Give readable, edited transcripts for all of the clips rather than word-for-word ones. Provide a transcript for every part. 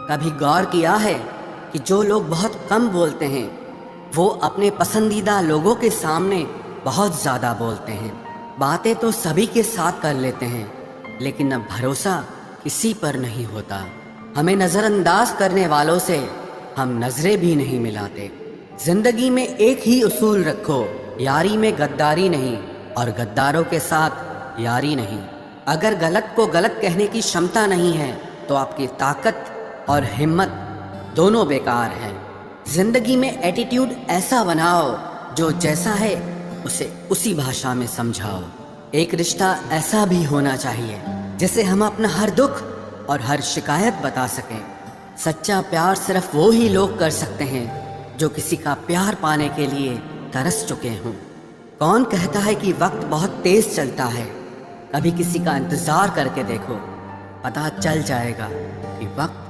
कभी गौर किया है कि जो लोग बहुत कम बोलते हैं वो अपने पसंदीदा लोगों के सामने बहुत ज़्यादा बोलते हैं। बातें तो सभी के साथ कर लेते हैं, लेकिन अब भरोसा किसी पर नहीं होता। हमें नज़रअंदाज करने वालों से हम नज़रें भी नहीं मिलाते। जिंदगी में एक ही उसूल रखो, यारी में गद्दारी नहीं और गद्दारों के साथ यारी नहीं। अगर गलत को गलत कहने की क्षमता नहीं है तो आपकी ताकत और हिम्मत दोनों बेकार हैं। जिंदगी में एटीट्यूड ऐसा बनाओ जो जैसा है उसे उसी भाषा में समझाओ। एक रिश्ता ऐसा भी होना चाहिए जिसे हम अपना हर दुख और हर शिकायत बता सकें। सच्चा प्यार सिर्फ वो ही लोग कर सकते हैं जो किसी का प्यार पाने के लिए तरस चुके हों। कौन कहता है कि वक्त बहुत तेज चलता है? कभी किसी का इंतजार करके देखो, पता चल जाएगा कि वक्त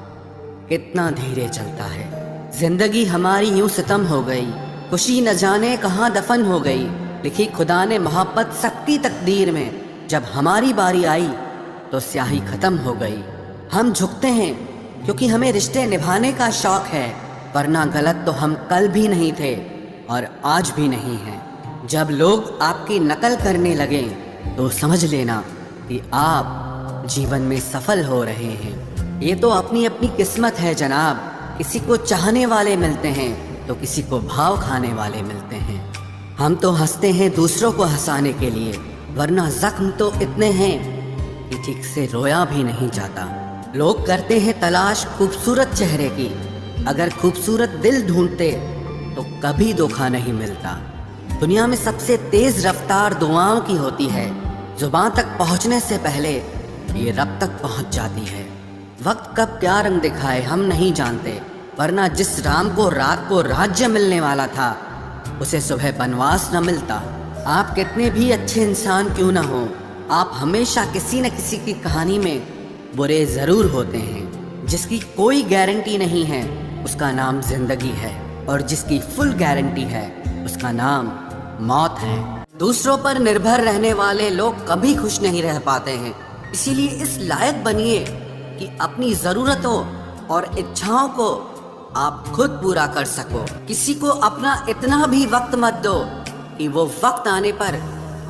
कितना धीरे चलता है। जिंदगी हमारी यूं सितम हो गई, खुशी न जाने कहाँ दफन हो गई। लिखी खुदा ने मोहब्बत सकती तकदीर में, जब हमारी बारी आई तो स्याही खत्म हो गई। हम झुकते हैं क्योंकि हमें रिश्ते निभाने का शौक है, वरना गलत तो हम कल भी नहीं थे और आज भी नहीं हैं। जब लोग आपकी नकल करने लगे तो समझ लेना कि आप जीवन में सफल हो रहे हैं। ये तो अपनी अपनी किस्मत है जनाब। किसी को चाहने वाले मिलते हैं तो किसी को भाव खाने वाले मिलते हैं। हम तो हंसते हैं दूसरों को हंसाने के लिए, वरना जख्म तो इतने हैं कि ठीक से रोया भी नहीं जाता। लोग करते हैं तलाश खूबसूरत चेहरे की, अगर खूबसूरत दिल ढूंढते तो कभी धोखा नहीं मिलता। दुनिया में सबसे तेज रफ्तार दुआओं की होती है। जुबान तक पहुंचने से पहले ये रब तक पहुंच जाती है। वक्त कब क्या रंग दिखाए हम नहीं जानते, वरना जिस राम को रात को राज्य मिलने वाला था उसे सुबह बनवास न मिलता। आप कितने भी अच्छे इंसान क्यों ना हो, आप हमेशा किसी न किसी की कहानी में बुरे जरूर होते हैं। जिसकी कोई गारंटी नहीं है उसका नाम जिंदगी है, और जिसकी फुल गारंटी है उसका नाम मौत है। दूसरों पर निर्भर रहने वाले लोग कभी खुश नहीं रह पाते हैं। इसीलिए इस लायक बनिए कि अपनी जरूरतों और इच्छाओं को आप खुद पूरा कर सको। किसी को अपना इतना भी वक्त मत दो कि वो वक्त आने पर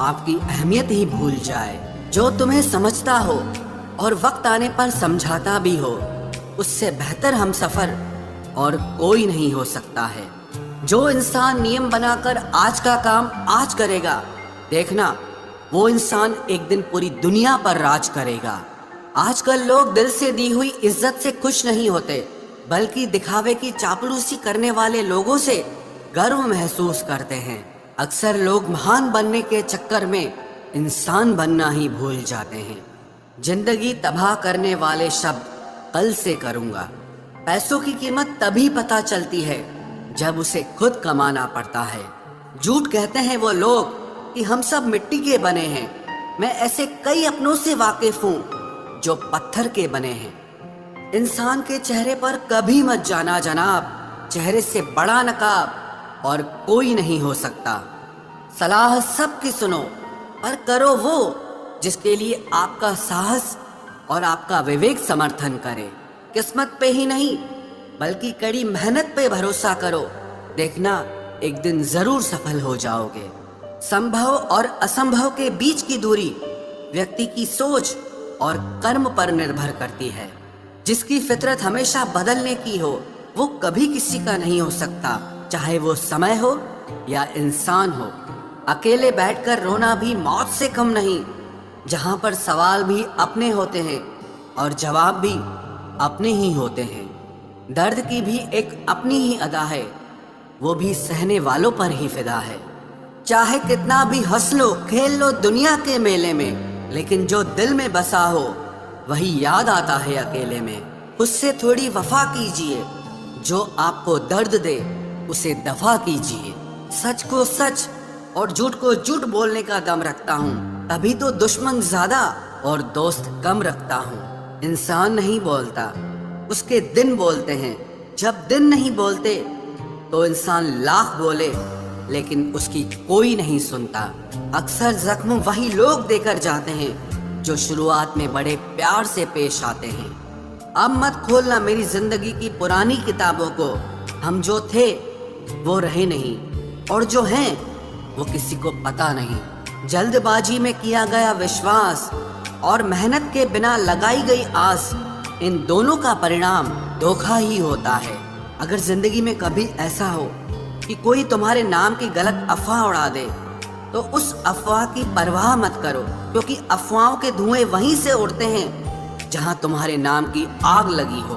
आपकी अहमियत ही भूल जाए। जो तुम्हें समझता हो और वक्त आने पर समझाता भी हो, उससे बेहतर हम सफर और कोई नहीं हो सकता है। जो इंसान नियम बनाकर आज का काम आज करेगा, देखना वो इंसान एक दिन पूरी दुनिया पर राज करेगा। आजकल लोग दिल से दी हुई इज्जत से खुश नहीं होते, बल्कि दिखावे की चापलूसी करने वाले लोगों से गर्व महसूस करते हैं। अक्सर लोग महान बनने के चक्कर में इंसान बनना ही भूल जाते हैं। जिंदगी तबाह करने वाले शब्द कल से करूंगा। पैसों की कीमत तभी पता चलती है जब उसे खुद कमाना पड़ता है। झूठ कहते हैं वो लोग कि हम सब मिट्टी के बने हैं। मैं ऐसे कई अपनों से वाकिफ हूँ जो पत्थर के बने हैं। इंसान के चेहरे पर कभी मत जाना जनाब, चेहरे से बड़ा नकाब और कोई नहीं हो सकता। सलाह सबकी सुनो, पर करो वो जिसके लिए आपका साहस और आपका विवेक समर्थन करे। किस्मत पे ही नहीं बल्कि कड़ी मेहनत पे भरोसा करो, देखना एक दिन जरूर सफल हो जाओगे। संभव और असंभव के बीच की दूरी व्यक्ति की सोच और कर्म पर निर्भर करती है। जिसकी फितरत हमेशा बदलने की हो वो कभी किसी का नहीं हो सकता, चाहे वो समय हो या इंसान हो। अकेले बैठकर रोना भी मौत से कम नहीं, जहां पर सवाल भी अपने होते हैं और जवाब भी अपने ही होते हैं। दर्द की भी एक अपनी ही अदा है, वो भी सहने वालों पर ही फिदा है। चाहे कितना भी हंस लो खेल लो दुनिया के मेले में, लेकिन जो दिल में बसा हो वही याद आता है अकेले में। उससे थोड़ी वफा कीजिए, जो आपको दर्द दे उसे दफा कीजिए। सच को सच और झूठ को झूठ बोलने का दम रखता हूँ, तभी तो दुश्मन ज्यादा और दोस्त कम रखता हूँ। इंसान नहीं बोलता, उसके दिन बोलते हैं। जब दिन नहीं बोलते तो इंसान लाख बोले लेकिन उसकी कोई नहीं सुनता। अक्सर जख्म वही लोग देकर जाते हैं जो शुरुआत में बड़े प्यार से पेश आते हैं। अब मत खोलना मेरी जिंदगी की पुरानी किताबों को। हम जो थे वो रहे नहीं, और जो हैं वो किसी को पता नहीं। जल्दबाजी में किया गया विश्वास और मेहनत के बिना लगाई गई आस, इन दोनों का परिणाम धोखा ही होता है। अगर जिंदगी में कभी ऐसा हो कि कोई तुम्हारे नाम की गलत अफवाह उड़ा दे, तो उस अफवाह की परवाह मत करो, क्योंकि अफवाहों के धुएं वहीं से उड़ते हैं जहां तुम्हारे नाम की आग लगी हो।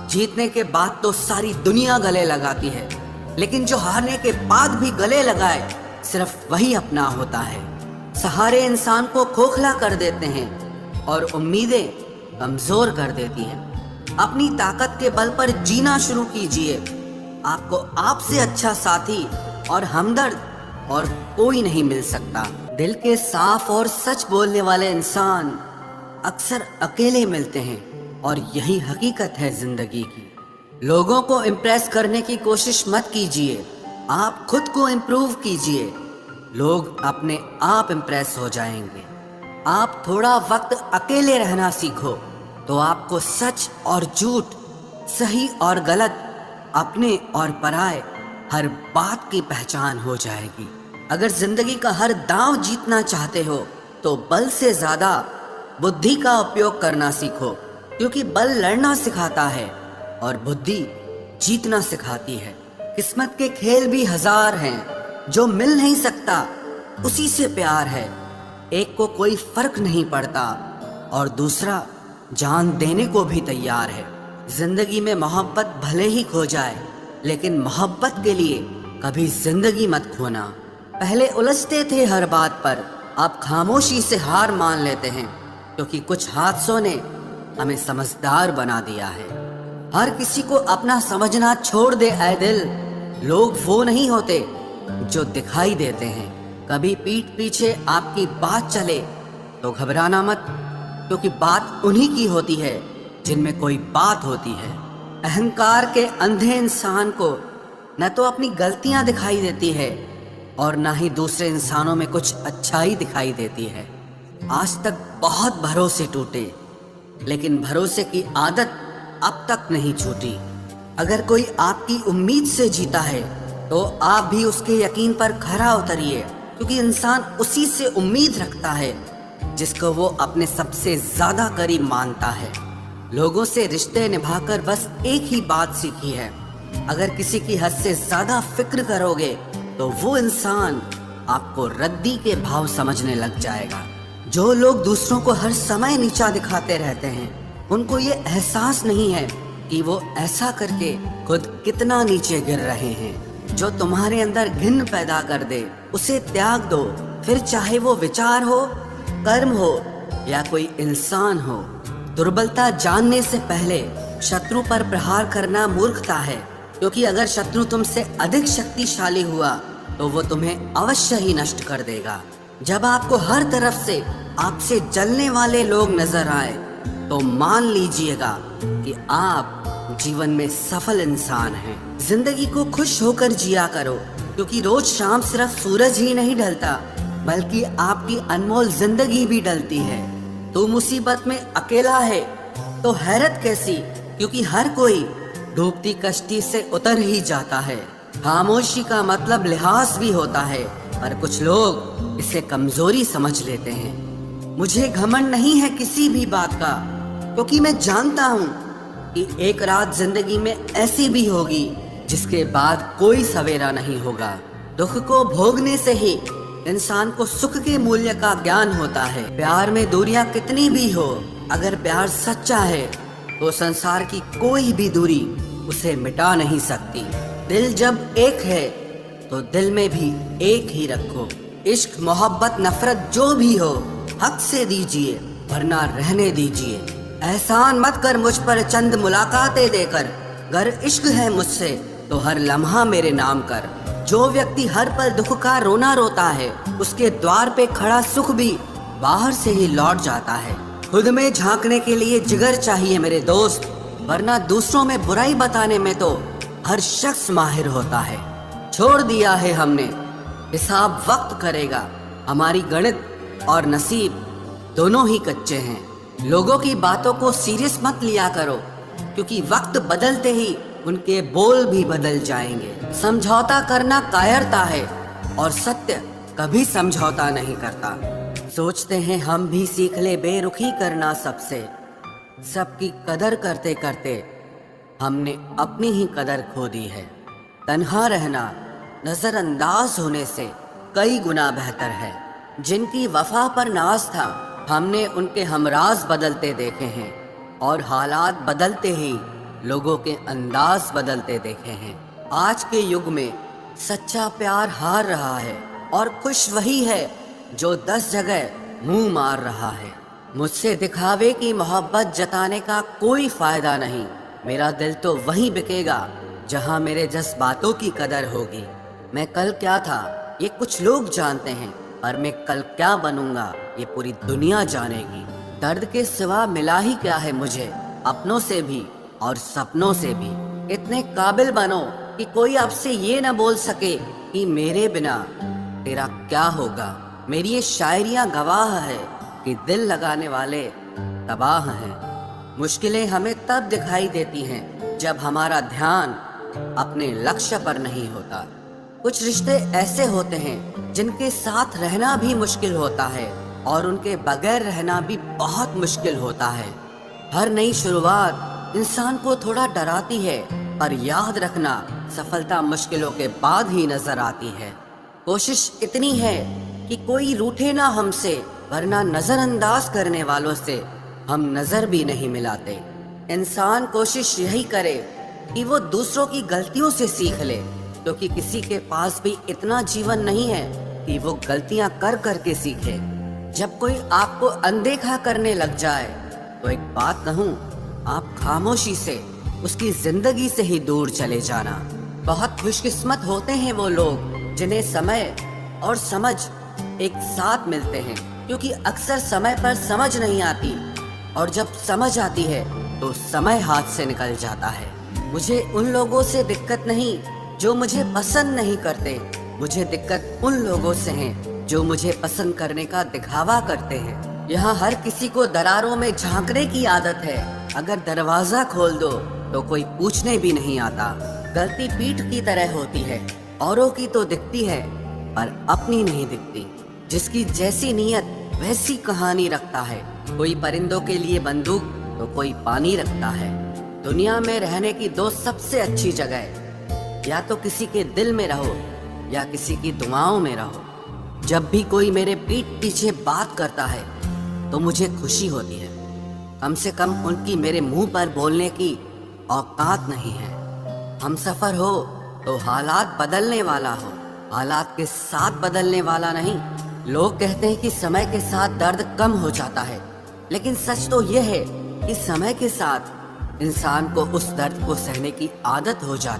जीतने के बाद तो सारी दुनिया गले लगाती है, लेकिन जो हारने के बाद भी गले लगाए सिर्फ वही अपना होता है। सहारे इंसान को खोखला कर देते हैं और उम्मीदें कमजोर कर देती हैं। अपनी ताकत के बल पर जीना शुरू कीजिए। आपको आपसे अच्छा साथी और हमदर्द और कोई नहीं मिल सकता। दिल के साफ और सच बोलने वाले इंसान अक्सर अकेले मिलते हैं, और यही हकीकत है जिंदगी की। लोगों को इम्प्रेस करने की कोशिश मत कीजिए, आप खुद को इम्प्रूव कीजिए। लोग अपने आप इम्प्रेस हो जाएंगे। आप थोड़ा वक्त अकेले रहना सीखो, तो आपको सच और झूठ, सही और गलत, अपने और पराये हर बात की पहचान हो जाएगी। अगर जिंदगी का हर दांव जीतना चाहते हो तो बल से ज्यादा बुद्धि का उपयोग करना सीखो, क्योंकि बल लड़ना सिखाता है और बुद्धि जीतना सिखाती है। किस्मत के खेल भी हजार हैं, जो मिल नहीं सकता उसी से प्यार है। एक को कोई फर्क नहीं पड़ता और दूसरा जान देने को भी तैयार है। जिंदगी में मोहब्बत भले ही खो जाए, लेकिन मोहब्बत के लिए कभी जिंदगी मत खोना। पहले उलझते थे हर बात पर, अब खामोशी से हार मान लेते हैं, क्योंकि कुछ हादसों ने हमें समझदार बना दिया है। हर किसी को अपना समझना छोड़ दे ऐ दिल। लोग वो नहीं होते जो दिखाई देते हैं। कभी पीठ पीछे आपकी बात चले तो घबराना मत, क्योंकि बात उन्हीं की होती है जिनमें कोई बात होती है। अहंकार के अंधे इंसान को न तो अपनी गलतियां दिखाई देती है और न ही दूसरे इंसानों में कुछ अच्छाई दिखाई देती है। आज तक बहुत भरोसे टूटे, लेकिन भरोसे की आदत अब तक नहीं छूटी। अगर कोई आपकी उम्मीद से जीता है तो आप भी उसके यकीन पर खरा उतरिए, क्योंकि इंसान उसी से उम्मीद रखता है जिसको वो अपने सबसे ज्यादा करीब मानता है। लोगों से रिश्ते निभाकर बस एक ही बात सीखी है, अगर किसी की हद से ज्यादा फिक्र करोगे तो वो इंसान आपको रद्दी के भाव समझने लग जाएगा। जो लोग दूसरों को हर समय नीचा दिखाते रहते हैं, उनको ये एहसास नहीं है कि वो ऐसा करके खुद कितना नीचे गिर रहे हैं। जो तुम्हारे अंदर घिन पैदा कर दे उसे त्याग दो, फिर चाहे वो विचार हो, कर्म हो या कोई इंसान हो। दुर्बलता जानने से पहले शत्रु पर प्रहार करना मूर्खता है, क्योंकि अगर शत्रु तुमसे अधिक शक्तिशाली हुआ तो वो तुम्हें अवश्य ही नष्ट कर देगा। जब आपको हर तरफ से आपसे जलने वाले लोग नजर आए तो मान लीजिएगा कि आप जीवन में सफल इंसान हैं। जिंदगी को खुश होकर जिया करो, क्योंकि रोज शाम सिर्फ सूरज ही नहीं ढलता, बल्कि आपकी अनमोल जिंदगी भी ढलती है। तू मुसीबत में अकेला है तो हैरत कैसी, क्योंकि हर कोई डूबती कश्ती से उतर ही जाता है। खामोशी का मतलब लिहाज भी होता है, पर कुछ लोग इसे कमजोरी समझ लेते हैं। मुझे घमंड नहीं है किसी भी बात का, क्योंकि मैं जानता हूँ कि एक रात जिंदगी में ऐसी भी होगी जिसके बाद कोई सवेरा नहीं होगा। दुख को भोगने से ही इंसान को सुख के मूल्य का ज्ञान होता है। प्यार में दूरियां कितनी भी हो, अगर प्यार सच्चा है तो संसार की कोई भी दूरी उसे मिटा नहीं सकती। दिल जब एक है तो दिल में भी एक ही रखो। इश्क, मोहब्बत, नफरत जो भी हो हक से दीजिए, वरना रहने दीजिए। एहसान मत कर मुझ पर चंद मुलाकातें देकर, अगर इश्क है मुझसे तो हर लम्हा मेरे नाम कर। जो व्यक्ति हर पल दुख का रोना रोता है, उसके द्वार पे खड़ा सुख भी बाहर से ही लौट जाता है। खुद में झांकने के लिए जिगर चाहिए मेरे दोस्त, वरना दूसरों में बुराई बताने में तो हर शख्स माहिर होता है। छोड़ दिया है हमने, हिसाब वक्त करेगा। हमारी गणित और नसीब दोनों ही कच्चे हैं। लोगों की बातों को सीरियस मत लिया करो, क्योंकि वक्त बदलते ही उनके बोल भी बदल जाएंगे। समझौता करना कायरता है और सत्य कभी समझौता नहीं करता। सोचते हैं हम भी सीख ले बेरुखी करना सबसे, सबकी कदर करते करते हमने अपनी ही कदर खो दी है। तन्हा रहना नजरअंदाज होने से कई गुना बेहतर है। जिनकी वफा पर नाज था हमने उनके हमराज बदलते देखे हैं, और हालात बदलते ही लोगों के अंदाज बदलते देखे हैं। आज के युग में सच्चा प्यार हार रहा है और खुश वही है जो 10 जगह मुंह मार रहा है। मुझसे दिखावे की मोहब्बत जताने का कोई फायदा नहीं। मेरा दिल तो वहीं बिकेगा जहां मेरे जज्बातों की कदर होगी। मैं कल क्या था ये कुछ लोग जानते हैं, पर मैं कल क्या बनूंगा ये पूरी दुनिया जानेगी। दर्द के सिवा मिला ही क्या है मुझे, अपनों से भी और सपनों से भी। इतने काबिल बनो कि कोई आपसे ये न बोल सके कि मेरे बिना तेरा क्या होगा। मेरी ये शायरियाँ गवाह है कि दिल लगाने वाले तबाह हैं। मुश्किलें हमें तब दिखाई देती हैं जब हमारा ध्यान अपने लक्ष्य पर नहीं होता। कुछ रिश्ते ऐसे होते हैं जिनके साथ रहना भी मुश्किल होता है और उनके बगैर रहना भी बहुत मुश्किल होता है। हर नई शुरुआत इंसान को थोड़ा डराती है, पर याद रखना सफलता मुश्किलों के बाद ही नजर आती है। कोशिश इतनी है कि कोई रूठे ना हमसे, वरना नजरअंदाज करने वालों से हम नजर भी नहीं मिलाते। इंसान कोशिश यही करे कि वो दूसरों की गलतियों से सीख ले, क्योंकि किसी के पास भी इतना जीवन नहीं है कि वो गलतियां कर करके सीखे। जब कोई आपको अनदेखा करने लग जाए तो एक बात कहूँ, आप खामोशी से उसकी जिंदगी से ही दूर चले जाना। बहुत खुशकिस्मत होते हैं वो लोग जिन्हें समय और समझ एक साथ मिलते हैं, क्योंकि अक्सर समय पर समझ नहीं आती और जब समझ आती है तो समय हाथ से निकल जाता है। मुझे उन लोगों से दिक्कत नहीं जो मुझे पसंद नहीं करते, मुझे दिक्कत उन लोगों से है जो मुझे पसंद करने का दिखावा करते हैं। यहाँ हर किसी को दरारों में झांकने की आदत है। अगर दरवाजा खोल दो तो कोई पूछने भी नहीं आता। गलती पीठ की तरह होती है, औरों की तो दिखती है पर अपनी नहीं दिखती। जिसकी जैसी नीयत वैसी कहानी रखता है। कोई परिंदों के लिए बंदूक तो कोई पानी रखता है। दुनिया में रहने की दो सबसे अच्छी जगह, या तो किसी के दिल में रहो या किसी की दुआओं में रहो। जब भी कोई मेरे पीठ पीछे बात करता है तो मुझे खुशी होती है। कम से कम उनकी मेरे मुंह पर बोलने की औकात नहीं है। हम सफर हो तो हालात बदलने वाला हो, हालात के साथ बदलने वाला नहीं। लोग कहते हैं कि समय के साथ दर्द कम हो जाता है, लेकिन सच तो यह है कि समय के साथ इंसान को उस दर्द को सहने की आदत हो जाती है।